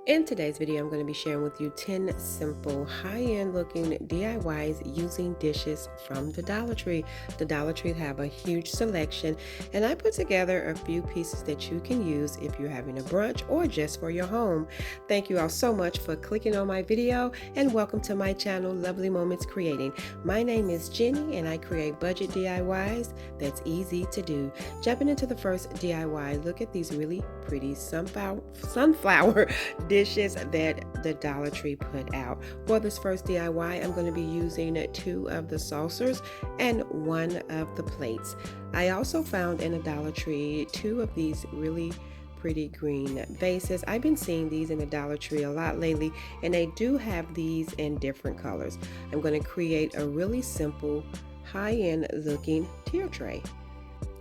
In today's video, I'm going to be sharing with you 10 simple, high-end looking DIYs using dishes from the Dollar Tree. The Dollar Tree have a huge selection, and I put together a few pieces that you can use if you're having a brunch or just for your home. Thank you all so much for clicking on my video, and welcome to my channel, Lovely Moments Creating. My name is Jenny, and I create budget DIYs that's easy to do. Jumping into the first DIY, look at these really pretty sunflower dishes that the Dollar Tree put out. For this first DIY, I'm going to be using 2 of the saucers and 1 of the plates. I also found in the Dollar Tree 2 of these really pretty green vases. I've been seeing these in the Dollar Tree a lot lately, and they do have these in different colors. I'm going to create a really simple, high-end looking tier tray.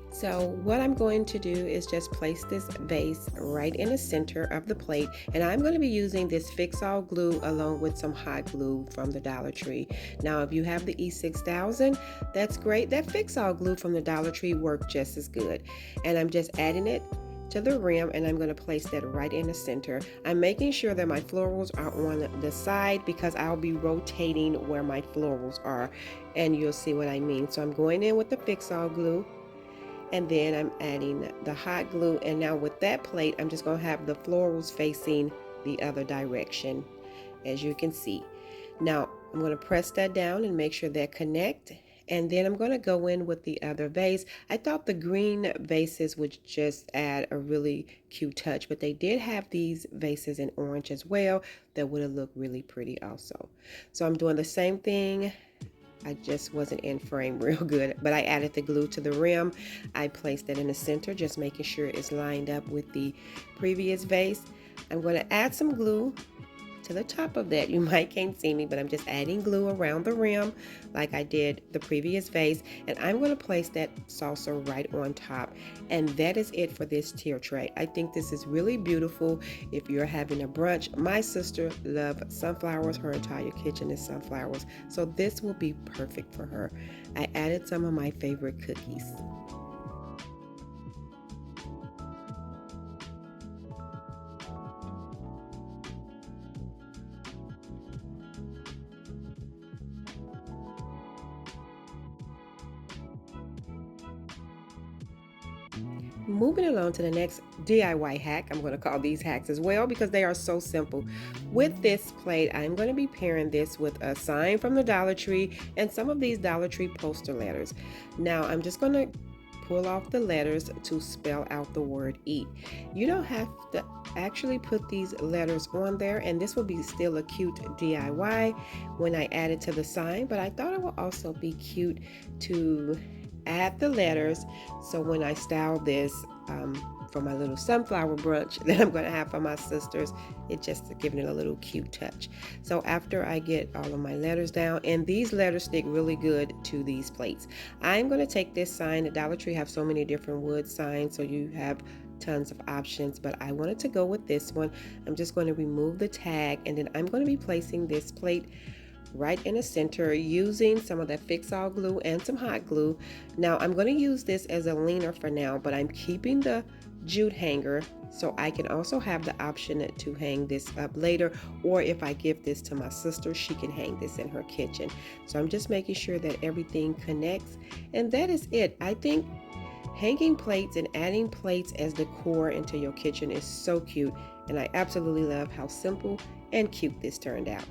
So what I'm going to do is just place this vase right in the center of the plate, and I'm going to be using this fix-all glue along with some hot glue from the Dollar Tree. Now if you have the E6000, that's great. That fix-all glue from the Dollar Tree worked just as good. And I'm just adding it to the rim, and I'm going to place that right in the center. I'm making sure that my florals are on the side because I'll be rotating where my florals are, and you'll see what I mean. So I'm going in with the fix-all glue, and then I'm adding the hot glue, and now with that plate I'm just going to have the florals facing the other direction, as you can see. Now I'm going to press that down and make sure they connect, and then I'm going to go in with the other vase. I thought the green vases would just add a really cute touch, but they did have these vases in orange as well that would have looked really pretty also. So I'm doing the same thing. I just wasn't in frame real good, but I added the glue to the rim. I placed it in the center, just making sure it's lined up with the previous vase. I'm going to add some glue to the top of that. You might can't see me, but I'm just adding glue around the rim like I did the previous vase, and I'm going to place that saucer right on top, and that is it for this tier tray. I think this is really beautiful if you're having a brunch. My sister loves sunflowers. Her entire kitchen is sunflowers, so this will be perfect for her. I added some of my favorite cookies. Moving along to the next DIY hack, I'm going to call these hacks as well because they are so simple. With this plate, I'm going to be pairing this with a sign from the Dollar Tree and some of these Dollar Tree poster letters. Now I'm just going to pull off the letters to spell out the word eat. You don't have to actually put these letters on there, and this will be still a cute DIY when I add it to the sign, but I thought it would also be cute to add the letters, so when I style this for my little sunflower brunch that I'm going to have for my sisters, it just giving it a little cute touch. So after I get all of my letters down, and these letters stick really good to these plates, I'm going to take this sign. The Dollar Tree have so many different wood signs, so you have tons of options, but I wanted to go with this one. I'm just going to remove the tag, and then I'm going to be placing this plate right in the center using some of that fix-all glue and some hot glue. Now I'm going to use this as a leaner for now, but I'm keeping the jute hanger so I can also have the option to hang this up later, or if I give this to my sister, she can hang this in her kitchen. So I'm just making sure that everything connects, and that is it. I think hanging plates and adding plates as decor into your kitchen is so cute, and I absolutely love how simple and cute this turned out.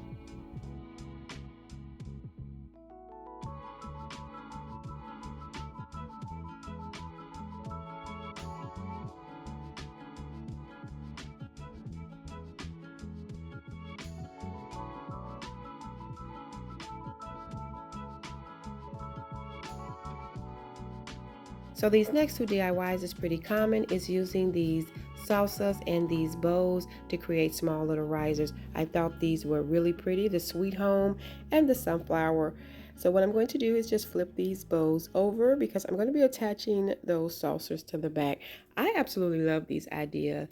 So these next 2 DIYs is pretty common. Is using these salsas and these bows to create small little risers. I thought these were really pretty, the sweet home and the sunflower. So what I'm going to do is just flip these bows over because I'm going to be attaching those saucers to the back. I absolutely love these ideas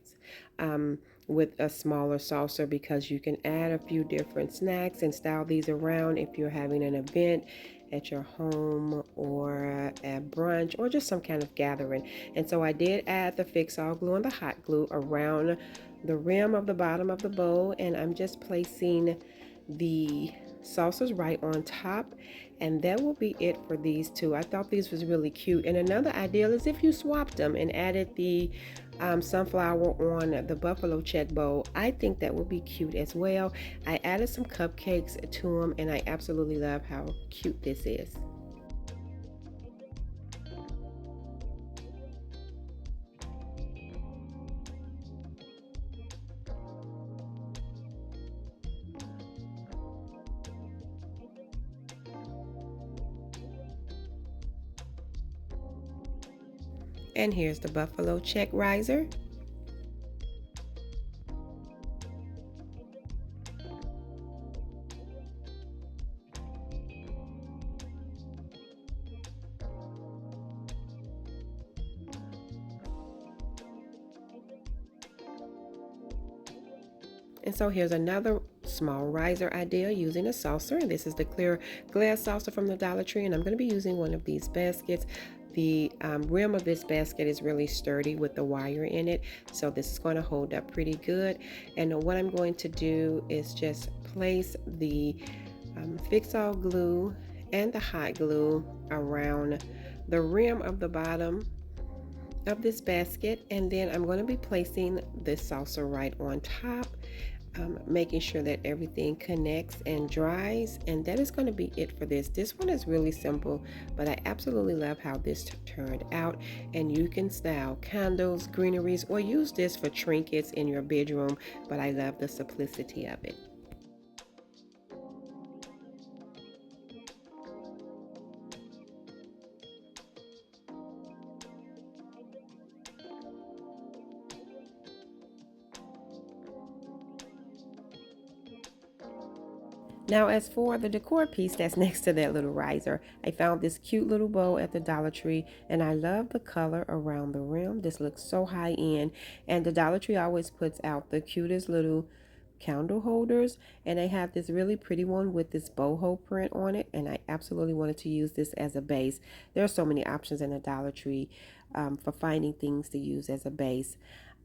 with a smaller saucer because you can add a few different snacks and style these around if you're having an event. at your home or at brunch or just some kind of gathering. And so I did add the Fix All glue and the hot glue around the rim of the bottom of the bowl, and I'm just placing the salsas right on top, and that will be it for these two. I thought these was really cute. And another idea is if you swapped them and added the sunflower on the buffalo check bowl, I think that would be cute as well. I added some cupcakes to them, and I absolutely love how cute this is. And here's the buffalo check riser. And so here's another small riser idea using a saucer. And this is the clear glass saucer from the Dollar Tree. And I'm going to be using one of these baskets. The rim of this basket is really sturdy with the wire in it. So this is going to hold up pretty good. And what I'm going to do is just place the Fix All glue and the hot glue around the rim of the bottom of this basket, and then I'm going to be placing this salsa right on top, making sure that everything connects and dries. And that is going to be it for this. This one is really simple, but I absolutely love how this turned out. And you can style candles, greeneries, or use this for trinkets in your bedroom, but I love the simplicity of it. Now, as for the decor piece that's next to that little riser, I found this cute little bow at the Dollar Tree, and I love the color around the rim. This looks so high end, and the Dollar Tree always puts out the cutest little candle holders, and I have this really pretty one with this boho print on it, and I absolutely wanted to use this as a base. There are so many options in the Dollar Tree for finding things to use as a base.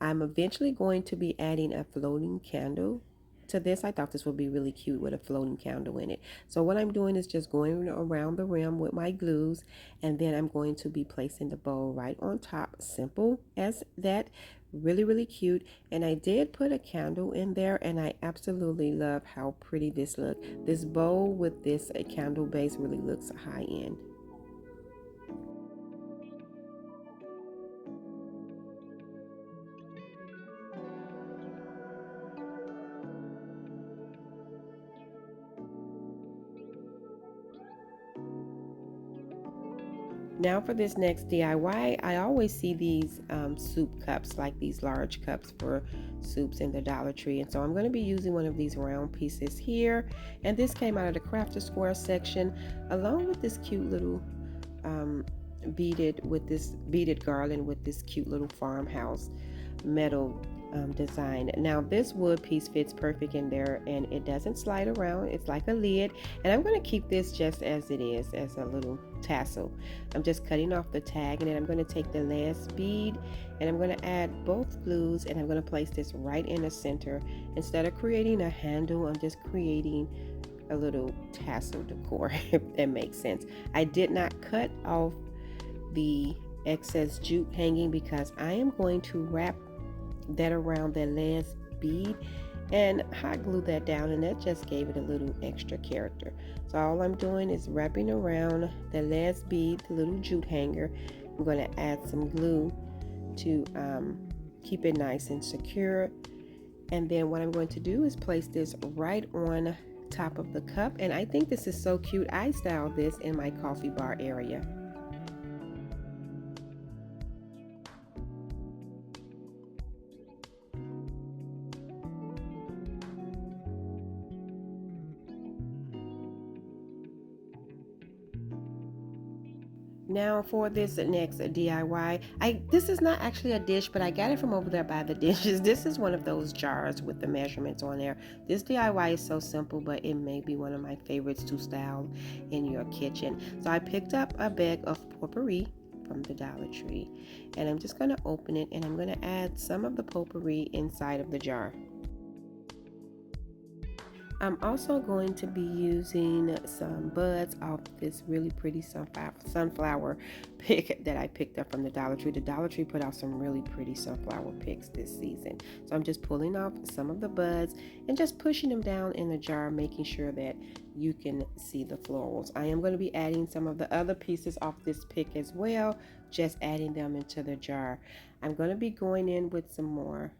I'm eventually going to be adding a floating candle to this. I thought this would be really cute with a floating candle in it. So what I'm doing is just going around the rim with my glues, and then I'm going to be placing the bow right on top. Simple as that. Really, really cute. And I did put a candle in there, and I absolutely love how pretty this looks. This bow with this candle base really looks high end. Now for this next DIY, I always see these soup cups, like these large cups for soups in the Dollar Tree. And so I'm going to be using one of these round pieces here. And this came out of the Crafter Square section, along with this cute little um, beaded garland with this cute little farmhouse metal design. Now this wood piece fits perfect in there, and it doesn't slide around. It's like a lid, and I'm going to keep this just as it is, as a little tassel. I'm just cutting off the tag, and then I'm going to take the last bead, and I'm going to add both glues, and I'm going to place this right in the center. Instead of creating a handle, I'm just creating a little tassel decor, if that makes sense. I did not cut off the excess jute hanging because I am going to wrap that around that last bead and hot glue that down, and that just gave it a little extra character. So all I'm doing is wrapping around the last bead, the little jute hanger. I'm going to add some glue to keep it nice and secure, and then what I'm going to do is place this right on top of the cup. And I think this is so cute. I styled this in my coffee bar area. Now for this next DIY, this is not actually a dish, but I got it from over there by the dishes. This is one of those jars with the measurements on there. This DIY is so simple, but it may be one of my favorites to style in your kitchen. So I picked up a bag of potpourri from the Dollar Tree, and I'm just going to open it, and I'm going to add some of the potpourri inside of the jar. I'm also going to be using some buds off this really pretty sunflower pick that I picked up from the Dollar Tree. The Dollar Tree put out some really pretty sunflower picks this season. So I'm just pulling off some of the buds and just pushing them down in the jar, making sure that you can see the florals. I am going to be adding some of the other pieces off this pick as well, just adding them into the jar. I'm going to be going in with some more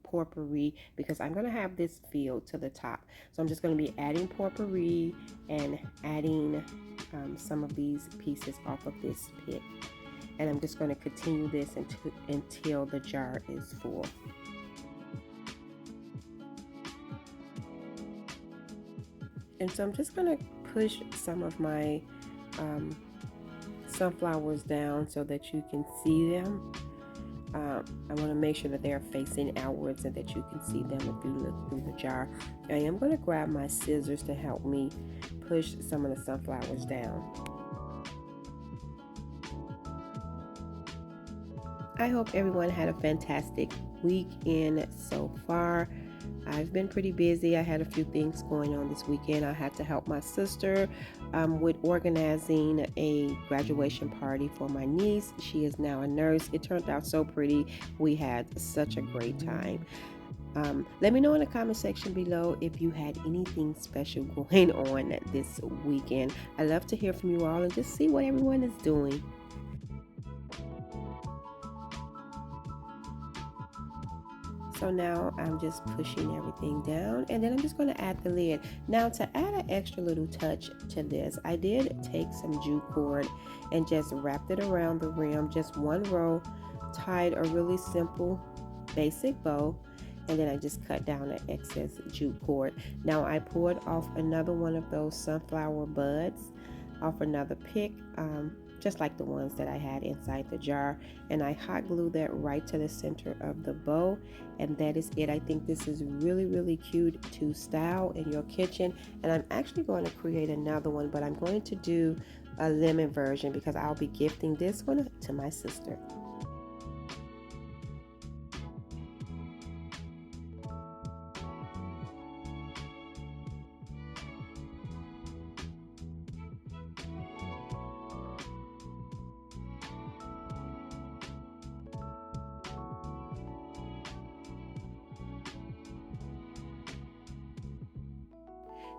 potpourri because I'm going to have this filled to the top. So I'm just going to be adding potpourri and adding some of these pieces off of this pick. And I'm just going to continue this until the jar is full. And so I'm just going to push some of my sunflowers down so that you can see them. I want to make sure that they are facing outwards and that you can see them if you look through the jar. I am going to grab my scissors to help me push some of the sunflowers down. I hope everyone had a fantastic weekend so far. I've been pretty busy. I had a few things going on this weekend. I had to help my sister with organizing a graduation party for my niece. She is now a nurse. It turned out so pretty. We had such a great time. Let me know in the comment section below if you had anything special going on this weekend. I love to hear from you all and just see what everyone is doing. So now I'm just pushing everything down, and then I'm just going to add the lid. Now to add an extra little touch to this, I did take some jute cord and just wrapped it around the rim, just one row, tied a really simple basic bow, and then I just cut down the excess jute cord. Now I poured off another one of those sunflower buds off another pick, just like the ones that I had inside the jar, and I hot glued that right to the center of the bow, and that is it. I think this is really cute to style in your kitchen, and I'm actually going to create another one, but I'm going to do a lemon version because I'll be gifting this one to my sister.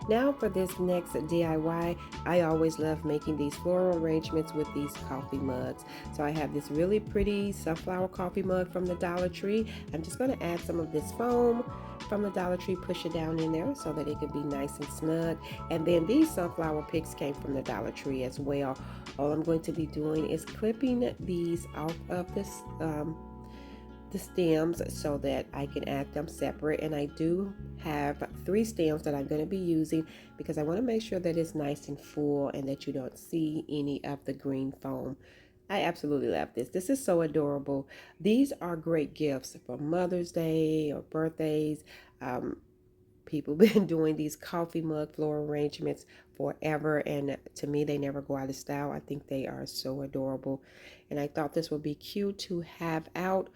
Now for this next DIY, I always love making these floral arrangements with these coffee mugs. So I have this really pretty sunflower coffee mug from the Dollar Tree. I'm just going to add some of this foam from the Dollar Tree, push it down in there so that it can be nice and snug. And then these sunflower picks came from the Dollar Tree as well. All I'm going to be doing is clipping these off of this the stems so that I can add them separate, and I do have 3 stems that I'm going to be using because I want to make sure that it's nice and full and that you don't see any of the green foam. I absolutely love this. This is so adorable. These are great gifts for Mother's Day or birthdays. People been doing these coffee mug floral arrangements forever, and to me they never go out of style. I think they are so adorable, and I thought this would be cute to have out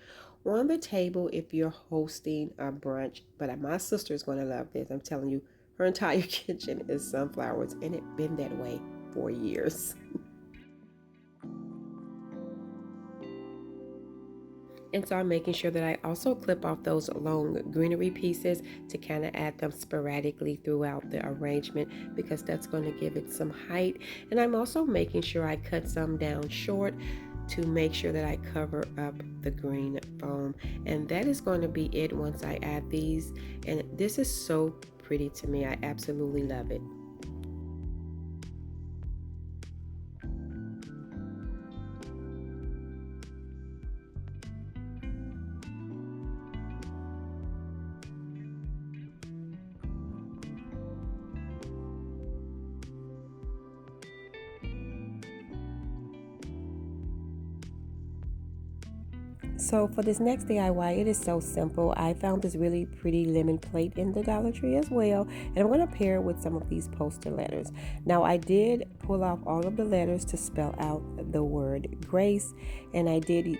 on the table if you're hosting a brunch. But my sister is going to love this. I'm telling you, her entire kitchen is sunflowers, and it's been that way for years. And so I'm making sure that I also clip off those long greenery pieces to kind of add them sporadically throughout the arrangement because that's going to give it some height. And I'm also making sure I cut some down short to make sure that I cover up the green foam. And that is going to be it once I add these. And this is so pretty to me. I absolutely love it. So for this next DIY, it is so simple. I found this really pretty lemon plate in the Dollar Tree as well, and I'm going to pair it with some of these poster letters. Now I did pull off all of the letters to spell out the word grace, and I did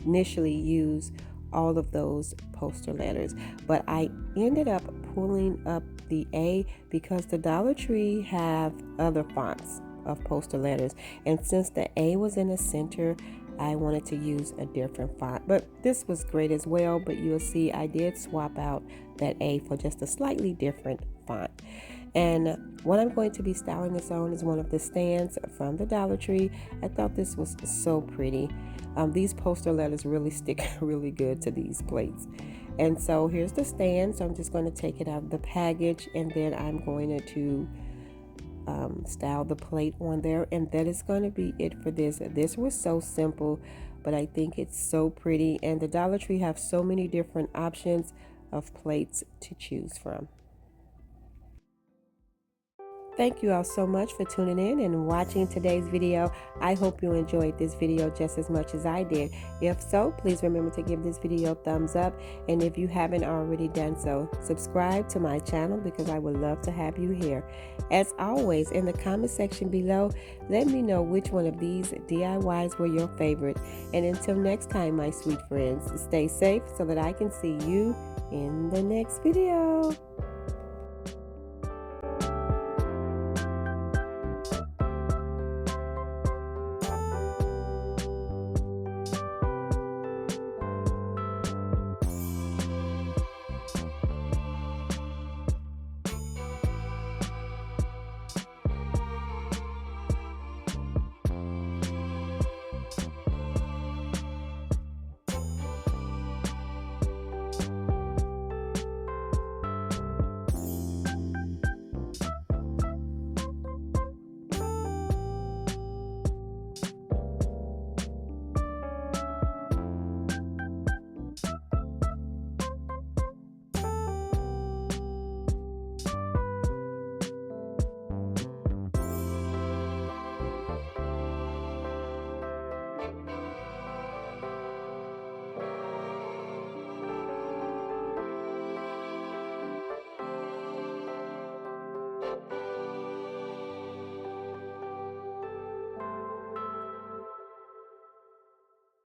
initially use all of those poster letters, but I ended up pulling up the A because the Dollar Tree have other fonts of poster letters, and since the A was in the center, I wanted to use a different font, but this was great as well. But you'll see I did swap out that A for just a slightly different font. And what I'm going to be styling this on is one of the stands from the Dollar Tree. I thought this was so pretty. These poster letters really stick really good to these plates. And so here's the stand. So I'm just going to take it out of the package, and then I'm going to style the plate on there, and that is going to be it for this. This was so simple, but I think it's so pretty, and the Dollar Tree have so many different options of plates to choose from. Thank you all so much for tuning in and watching today's video. I hope you enjoyed this video just as much as I did. If so, please remember to give this video a thumbs up. And if you haven't already done so, subscribe to my channel because I would love to have you here. As always, in the comment section below, let me know which one of these DIYs were your favorite. And until next time, my sweet friends, stay safe so that I can see you in the next video.